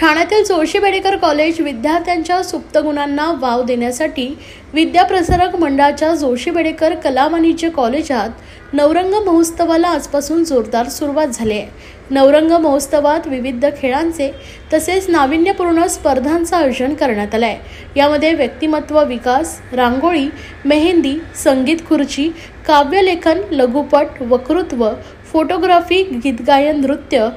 ठाण्यातील जोशी बेडेकर कॉलेज विद्यार्थ्यांच्या सुप्त गुणांना वाव देण्यासाठी विद्याप्रसारक मंडळाच्या जोशी बेडेकर कला वाणिज्य कॉलेजात नवरंग महोत्सवाला आजपासून जोरदार सुरुवात झाली आहे। नवरंग महोत्सवात विविध खेळांचे तसेच नाविन्यपूर्ण स्पर्धांचं आयोजन करण्यात आलं आहे। यामध्ये व्यक्तिमत्व विकास, रांगोळी, मेहंदी, संगीत खुर्ची, काव्यलेखन, लघुपट, वक्तृत्व, फोटोग्राफी, गीतगायन, नृत्य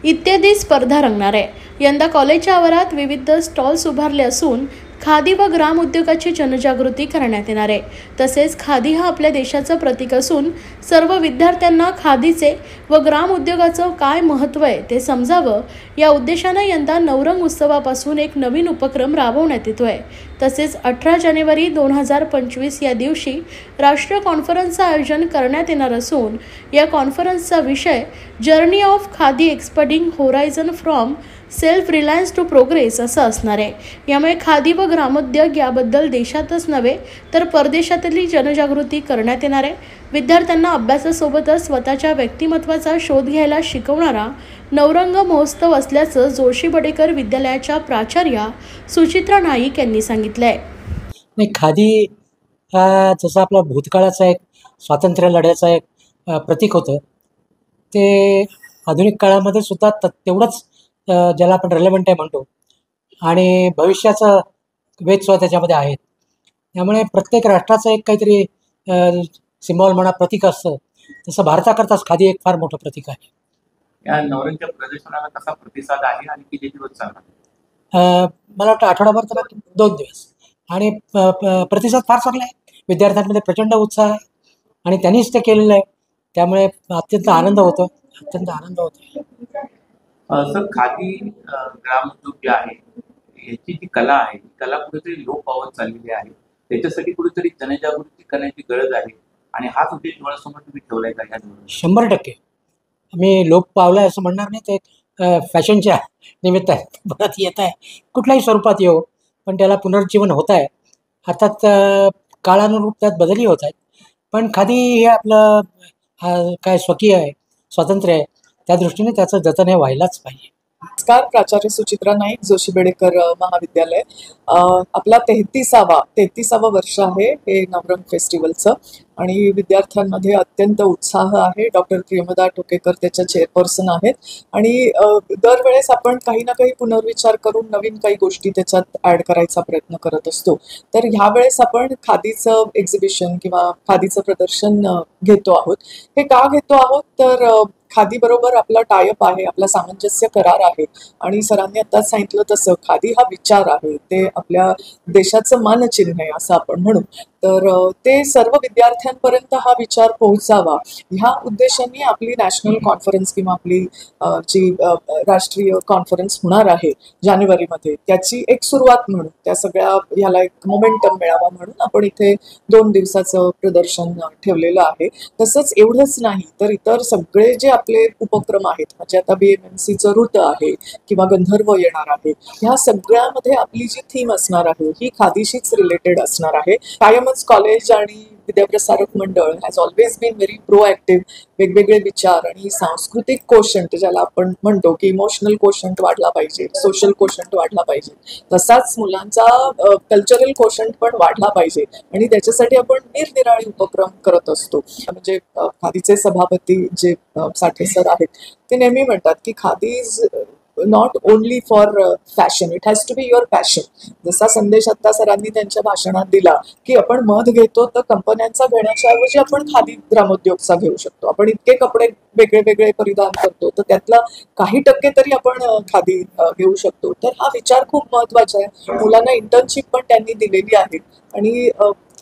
इत्यादी स्पर्धा रंगणार आहे। यंदा कॉलेजच्या आवारात विविध स्टॉल्स उभारले असून खादी व ग्राम उद्योगाची जनजागृती करण्यात येणार आहे। तसेच खादी हा आपल्या देशाचं प्रतीक असून सर्व विद्यार्थ्यांना खादीचे व ग्राम उद्योगाचं काय महत्त्व आहे ते समजावं या उद्देशाने यंदा नवरंग उत्सवापासून एक नवीन उपक्रम राबवण्यात येतोय। तसेच 18 जानेवारी 2025 या दिवशी राष्ट्रीय कॉन्फरन्सचं आयोजन करण्यात येणार असून या कॉन्फरन्सचा विषय journey of khadi exporting horizon from self reliance to progress असा असणार आहे। यामुळे खादी व ग्रामोद्योग याबद्दल देशातच नव्हे तर परदेशातही जनजागृती करण्यात येणार आहे। विद्यार्थ्यांना अभ्यासासोबतच स्वतःच्या व्यक्तिमत्वाचा शोध घ्यायला शिकवणारा नवरंग महोत्सव असल्याचं जोशी बेडेकर विद्यालयाच्या प्राचार्या सुचित्रा नाईक यांनी सांगितलंय। खादी हा जसा आपला भूतकाळाचा एक स्वातंत्र्य लढ्याचा एक प्रतीक होतं, ते आधुनिक काळामध्ये सुद्धा तेवढंच ज्याला आपण रेलेव्हंट आहे म्हणतो आणि भविष्याचं वेध सुद्धा त्याच्यामध्ये आहेत। त्यामुळे प्रत्येक राष्ट्राचं एक काहीतरी सिम्बॉल म्हणा प्रतीक असतं, तसं भारताकरताच खादी एक फार मोठं प्रतीक आहे। या नवरंगच्या प्रदर्शनाला कसा प्रतिसाद आहे आणि किती दिवस चालणार? मला वाटतं आठवडाभर तर 2 दिवस आणि प्रतिसाद फार चांगला आहे। विद्यार्थ्यांमध्ये प्रचंड उत्साह आहे आणि त्यांनीच ते केलेलं आहे, त्यामुळे अत्यंत आनंद होतो। सर, खादी ग्रामोद्योग जे आहे याची जी कला आहे, ती कला कुठेतरी लोप पावत चाललेली आहे। त्याच्यासाठी कुठेतरी जनजागृती करण्याची गरज आहे आणि हाच उद्देश डोळ्यासमोर तुम्ही ठेवलाय का? 100% मी लोप पावलाय असं म्हणणार नाही, ते फॅशनच्या निमित्त आहे, परत येत आहे, कुठल्याही स्वरूपात येऊ, पण त्याला पुनर्जीवन होत आहे। अर्थात काळानुरूप त्यात बदलही होत आहेत, पण खादी हे आपलं काय स्वकीय आहे, स्वातंत्र्य आहे, त्या दृष्टीने त्याचं जतन हे व्हायलाच पाहिजे। नमस्कार, प्राचार्य सुचित्रा नाईक, जोशी बेडेकर महाविद्यालय। आपला 33वा वर्ष आहे हे नवरंग फेस्टिवलचं आणि विद्यार्थ्यांमध्ये अत्यंत उत्साह आहे। डॉक्टर प्रियमदा टोकेकर त्याच्या चेअरपर्सन आहेत आणि दरवेळेस आपण काही ना काही पुनर्विचार करून नवीन काही गोष्टी त्याच्यात ॲड करायचा प्रयत्न करत असतो। तर ह्या वेळेस आपण खादीचं एक्झिबिशन किंवा खादीचं प्रदर्शन घेतो आहोत। हे का घेतो आहोत तर खादी बरोबर आपला टायअप आहे, आपला सामंजस्य करार आहे आणि सरांनी आत्ताच सांगितलं तसं खादी हा विचार आहे, ते आपल्या देशाचं मानचिन्ह आहे असं आपण म्हणू। तर ते सर्व विद्यार्थ्यांपर्यंत हा विचार पोहोचावा ह्या उद्देशाने आपली नॅशनल कॉन्फरन्स किंवा आपली जी राष्ट्रीय कॉन्फरन्स होणार आहे जानेवारीमध्ये, त्याची एक सुरुवात म्हणून, त्या सगळ्या ह्याला एक मोमेंटम मिळावा म्हणून आपण इथे 2 दिवसाचं प्रदर्शन ठेवलेलं आहे। तसंच एवढंच नाही तर इतर सगळे जे आपले उपक्रम आहेत, म्हणजे आता BMMCचं ऋत आहे किंवा गंधर्व येणार आहे, ह्या सगळ्यामध्ये आपली जी थीम असणार आहे ही खादीशीच रिलेटेड असणार आहे। कायमच कॉलेज आणि Vidyaprasarak Mandal has always been very proactive. वेगवेगळे विचार आणि सांस्कृतिक कोशंट ज्याला आपण म्हणतो की इमोशनल कोशंट वाढला पाहिजे, सोशल कोशंट वाढला पाहिजे, तसाच मुलांचा कल्चरल कोशंट पण वाढला पाहिजे आणि त्याच्यासाठी आपण निरनिराळे उपक्रम करत असतो। म्हणजे खादीचे सभापती जे साठे सर आहेत ते नेहमी म्हणतात की khadi is not only for fashion, it has to be your passion. जसा संदेश आता सरांनी त्यांच्या भाषणात दिला की आपण मध घेतो तर कंपन्यांचा घेण्याच्या ऐवजी आपण खादी ग्रामोद्योगचा घेऊ शकतो। आपण इतके कपडे वेगळे वेगळे परिधान करतो तर त्यातला काही टक्के तरी आपण खादी घेऊ शकतो। तर हा विचार खूप महत्वाचा आहे। मुलांना इंटर्नशिप पण त्यांनी दिलेली आहे आणि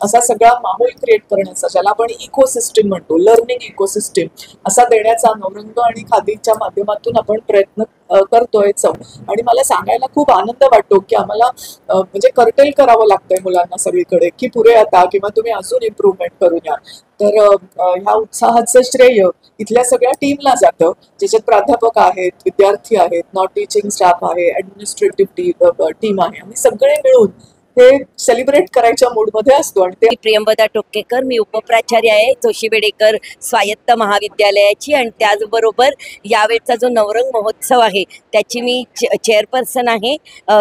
असा सगळा माहोल क्रिएट करण्याचा, ज्याला आपण इकोसिस्टीम म्हणतो, लर्निंग इकोसिस्टीम असा देण्याचा नवरंग आणि खादीच्या माध्यमातून आपण प्रयत्न करतोयच। आणि मला सांगायला खूप आनंद वाटतो की आम्हाला म्हणजे कर्टेल करावं लागतंय मुलांना सगळीकडे की पुरे आता किंवा तुम्ही अजून इम्प्रूव्हमेंट करून या। तर ह्या उत्साहाचं श्रेय इथल्या सगळ्या टीमला जातं, ज्याच्यात प्राध्यापक आहेत, विद्यार्थी आहेत, नॉन टीचिंग स्टाफ आहे, ॲडमिनिस्ट्रेटिव्ह टीम आहे, आम्ही सगळे मिळून हे सेलिब्रेट करायच्या मूडमध्ये असतो. आणि ते प्रियंवदा टोकेकर, मी उपप्राचार्य आहे जोशी बेडेकर स्वायत्त महाविद्यालयाची, आणि त्याचबरोबर यावेळचा जो नवरंग महोत्सव आहे त्याची मी चेअरपर्सन आहे.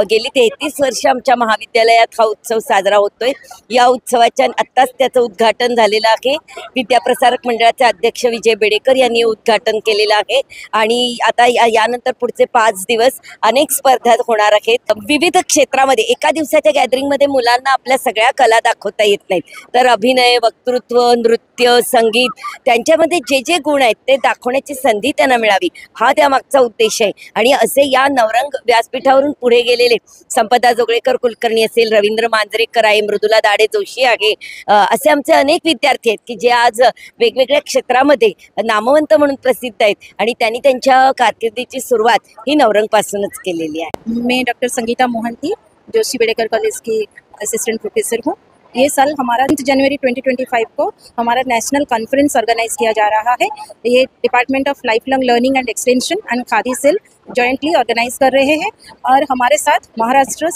गेली 33 वर्ष आमच्या महाविद्यालयात हा उत्सव साजरा होतोय. या उत्सवाच्या आत्ताच त्याचं उद्घाटन झालेलं आहे. विद्याप्रसारक मंडळाचे अध्यक्ष विजय बेडेकर यांनी उद्घाटन केलेलं आहे. आणि आता यानंतर पुढचे 5 दिवस अनेक स्पर्धा होणार आहेत. विविध क्षेत्रामध्ये एका दिवसाच्या गॅदरिंगमध्ये मुलांना आपल्या सगळ्या कला दाखवता येत नाहीत, तर अभिनय, वक्तृत्व, नृत्य, संगीत त्यांच्यामध्ये जे जे गुण आहेत ते दाखवण्याची संधी त्यांना मिळावी, हा त्यामागचा उद्देश आहे. आणि असे या नवरंग व्यासपीठावरून पुढे गेलेले संपदा जोगळेकर कुलकर्णी असेल, रवींद्र मांजरेकर आहे, मृदुला दाडे जोशी आहे, असे आमचे अनेक विद्यार्थी आहेत की जे आज वेगवेगळ्या क्षेत्रामध्ये नामवंत म्हणून प्रसिद्ध आहेत. आणि त्यांनी त्यांच्या कारकिर्दीची सुरुवात ही नवरंगपासूनच केलेली आहे. मैं डॉक्टर संगीता मोहंती जोशी बेडेकर कॉलेज की असिस्टेंट प्रोफेसर हूँ. ये साल हमारा जनवरी 2025 को हमारा नेशनल कॉन्फ्रेंस ऑर्गेनाइज किया जा रहा है. ये department of life long learning and extension and khadi cell jointly organise कर रहे हैं. और हमारे साथ Maharashtra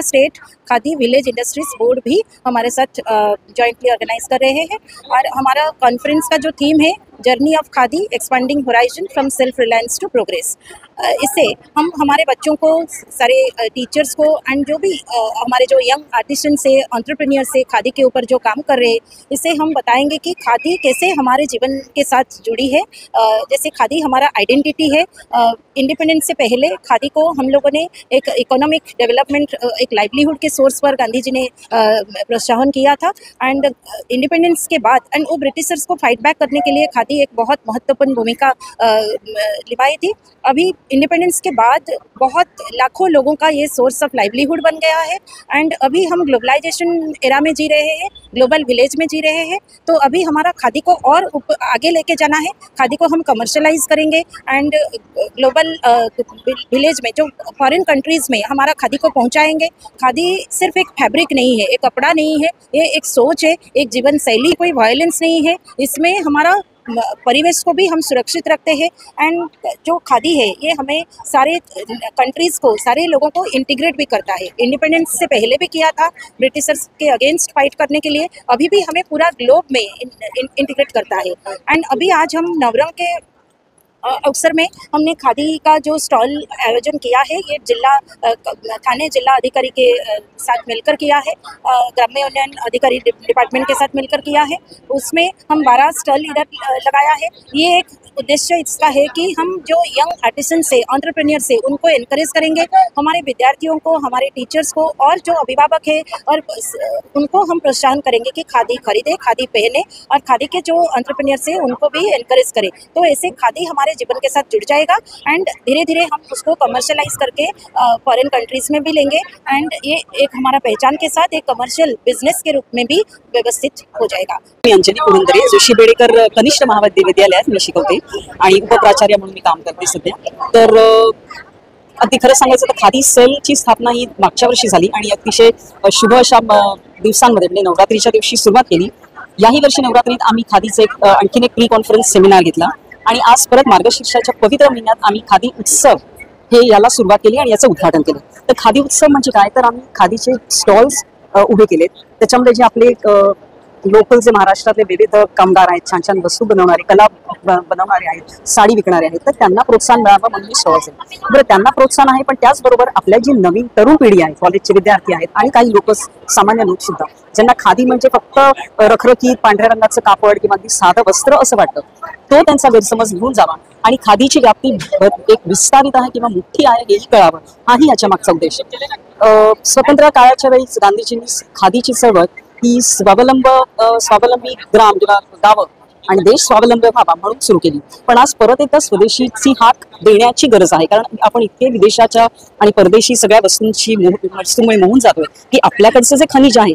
state khadi village industries board भी हमारे साथ जॉइंटली ऑर्गेनाइज कर रहे हैं. और हमारा कॉन्फ्रेंस का जो थीम है journey of khadi expanding horizon from self reliance to progress. इससे हम हमारे बच्चों को, सारे टीचर्स को एंड जो भी हमारे जो यंग आर्टिसन से, एंटरप्रेन्योर से खादी के ऊपर जो काम कर रहे हैं, इससे हम बताएंगे कि खादी कैसे हमारे जीवन के साथ जुड़ी है. जैसे खादी हमारा आइडेंटिटी है. इंडिपेंडेंस से पहले खादी को हम लोगों ने एक इकोनॉमिक डेवलपमेंट, एक लाइवलीहुड के सोर्स पर गांधी जी ने प्रोत्साहन किया था. एंड इंडिपेंडेंस के बाद एंड वो ब्रिटिशर्स को फाइट बैक करने के लिए खादी एक बहुत महत्वपूर्ण भूमिका निभाई थी. अभी इंडिपेंडेंस के बाद बहुत लाखों लोगों का ये सोर्स ऑफ लाइवलीहुड बन गया है. एंड अभी हम ग्लोबलाइजेशन एरा में जी रहे हैं, ग्लोबल विलेज में जी रहे हैं. तो अभी हमारा खादी को और आगे लेके जाना है. खादी को हम कमर्शलाइज करेंगे एंड ग्लोबल विलेज में, जो फॉरेन कंट्रीज़ में हमारा खादी को पहुंचाएंगे. खादी सिर्फ एक फैब्रिक नहीं है, एक कपड़ा नहीं है, ये एक सोच है, एक जीवन शैली, कोई वायलेंस नहीं है. इसमें हमारा परिवेश को भी हम सुरक्षित रखते हैं. एंड जो खादी है ये हमें सारे कंट्रीज़ को, सारे लोगों को इंटीग्रेट भी करता है. इंडिपेंडेंस से पहले भी किया था ब्रिटिशर्स के अगेंस्ट फाइट करने के लिए, अभी भी हमें पूरा ग्लोब में इंटीग्रेट करता है. एंड अभी आज हम नवरंग के अवसर में हमने खादी का जो स्टॉल आयोजन किया है, ये थाने जिला अधिकारी के साथ मिलकर किया है, ग्राम्य उन्नयन अधिकारी डिपार्टमेंट के साथ मिलकर किया है. उसमें हम 12 स्टॉल इधर लगाया है. ये एक उद्देश्य इसका है कि हम जो यंग आर्टिसन से, एंटरप्रेन्योर से, उनको एनकरेज करेंगे. हमारे विद्यार्थियों को, हमारे टीचर्स को और जो अभिभावक है और उनको हम प्रोत्साहन करेंगे कि खादी खरीदे, खादी पहने, और खादी के जो एंटरप्रेन्योर से उनको भी एनकरेज करें. तो ऐसे खादी हमारे जीवन के साथ जुड़ जाएगा एंड धीरे धीरे हम उसको कमर्शलाइज करके फॉरेन कंट्रीज में भी लेंगे. एंड ये एक हमारा पहचान के साथ एक कमर्शियल बिझनेस के रूप में भी व्यवस्थित हो जाएगा. मी अंजली पुरंदरे, जोशी बेडेकर कनिष्ठ महाविद्यालयात मी शिकवते आणि उपप्राचार्य म्हणून मी काम करते सध्या. तर अगदी खरं सांगायचं तर खादी सेलची स्थापना ही मागच्या वर्षी झाली आणि अतिशय शुभ अशा दिवसांमध्ये, म्हणजे नवरात्रीच्या दिवशी सुरुवात केली. याही वर्षी नवरात्रीत आम्ही खादीचं आणखीन एक प्री कॉन्फरन्स सेमिनार घेतला आणि आज परत मार्गशीर्षाच्या पवित्र महिन्यात आम्ही खादी उत्सव याला सुरुवात केली आणि याचं उद्घाटन केलं. तर खादी उत्सव म्हणजे काय, तर आम्ही खादीचे स्टॉल्स उभे केलेत. त्याच्यामध्ये जे आपले लोकल जे महाराष्ट्रातले विविध कामगार आहेत, छान छान वस्तू बनवणारे, कला बनवणारे आहेत, साडी विकणारे आहेत, तर त्यांना प्रोत्साहन मिळावं म्हणून मी स्टॉल्स आहे. बरं, त्यांना प्रोत्साहन आहे, पण त्याचबरोबर आपल्या जी नवीन तरुण पिढी आहे, कॉलेजचे विद्यार्थी आहेत आणि काही लोक, सामान्य लोक सुद्धा, ज्यांना खादी म्हणजे फक्त रखरखीत पांढऱ्या रंगाचं कापड किंवा अगदी साधं वस्त्र असं वाटतं, तो त्यांचा गैरसमज घेऊन जावा आणि खादीची व्याप्ती एक विस्तारित आहे किंवा मोठी आहे हेही कळावं, हाही याच्या मागचा उद्देश आहे. स्वतंत्र काळाच्या वेळी गांधीजींनी खादीची चळवळ ही स्वावलंबी ग्राम किंवा गावं आणि देश स्वावलंबी व्हावा म्हणून सुरू केली. पण आज परत एकदा स्वदेशीची हाक देण्याची गरज आहे, कारण आपण इतके विदेशाच्या आणि परदेशी सगळ्या वस्तूंमुळे मोहून जातोय की आपल्याकडचं जे खनिज आहे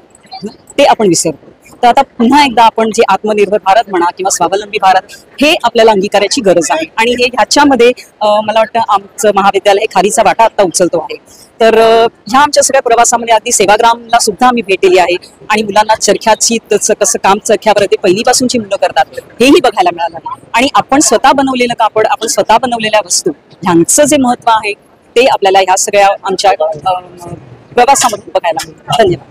ते आपण विसरतो. तर आता पुन्हा एकदा आपण जे आत्मनिर्भर भारत म्हणा किंवा स्वावलंबी भारत हे आपल्याला अंगीकाराची गरज आहे. आणि हे ह्याच्यामध्ये मला वाटतं आमचं महाविद्यालय खादीचा वाटा आता उचलतो आहे. तर ह्या आमच्या सगळ्या प्रवासामध्ये अगदी सेवाग्रामला सुद्धा आम्ही भेट दिली आहे आणि मुलांना चरख्याची कसं काम चरख्यावर ते पहिलीपासूनची मुलं करतात हेही बघायला मिळालं. आणि आपण स्वतः बनवलेलं कापड, आपण स्वतः बनवलेल्या वस्तू ह्यांचं जे महत्व आहे ते आपल्याला ह्या सगळ्या आमच्या प्रवासामधून बघायला मिळतं. धन्यवाद.